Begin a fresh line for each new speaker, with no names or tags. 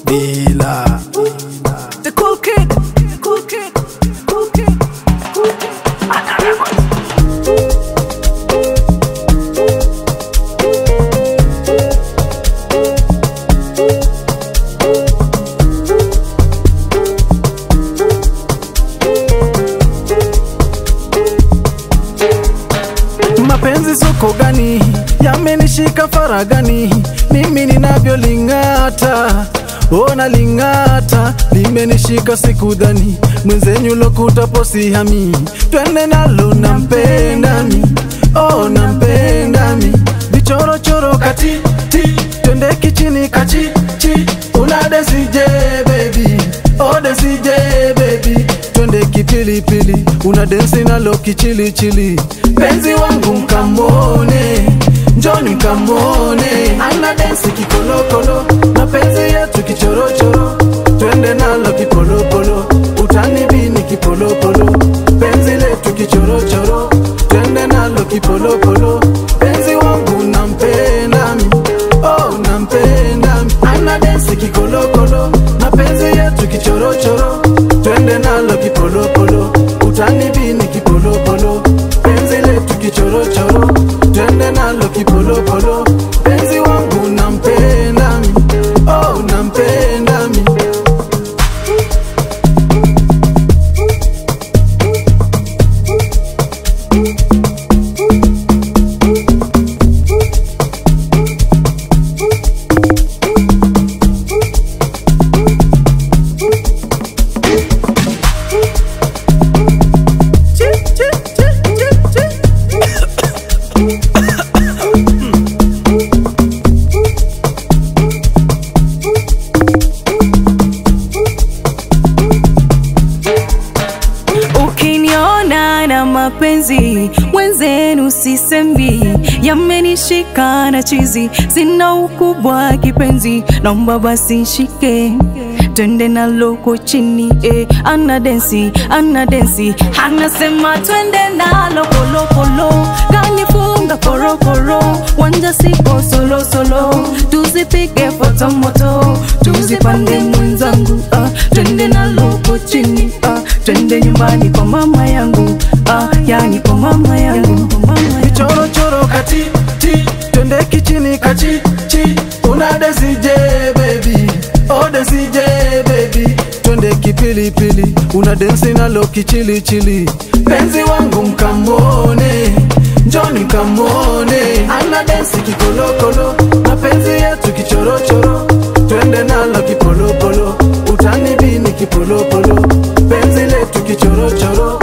Bila the cool kid, the cool kid, the cool kid, the cool kid. Mapenzi soko gani yamenishika faragani, mimi ninavyolingata ona lingata, limenishika sikudhani mwenzenyu lokuta posi hami, twende nalo nampenda mi, oh nampenda mi, vichoro choro kati ti, twende kichini kachi chi, una desije baby, oh desije baby, twende kipili pili, una densi nalo kichili chili, penzi wangu mkamone, njoni mkamone, ana densi kikolokolo, na penzi yetu kichorochoro, twende nalo kipolopolo, utanibini kipolopolo, penzi letu kichorochoro, twende nalo kipolopolo, penzi wangu nampenda mi, oh nampenda mi, ana densi kikolokolo, na penzi yetu kichorochoro, twende nalo kipolopolo, utanibini kipolopolo, penzi letu kichorochoro, twende nalo kipolopolo, penzi wangu nampenda mi, oh nampenda mi.
Mapenzi mwenzenu sisembi, yamenishika na chizi, sina ukubwa kipenzi, naomba basi nshike, twende nalo chini ana densi, anasema twende nalo polo polo, kanifunga korokoro, wanja siko solo solo, tuzipige foto moto, tuzipande mwenzangu, twende nalo chini, twende nyumbani kwa mama yangu, yani kwa mama yangu,
vichoro choro kati ti, twende kichini kachi chi, una desije baby, oh desije baby, twende kipili pili, una densi nalo kichili chili, penzi wangu mkamone, njoni mkamone, ana densi kikolokolo, na penzi yetu kichorochoro, twende nalo kipolopolo, utanibini kipolopolo, penzi letu kichorochoro,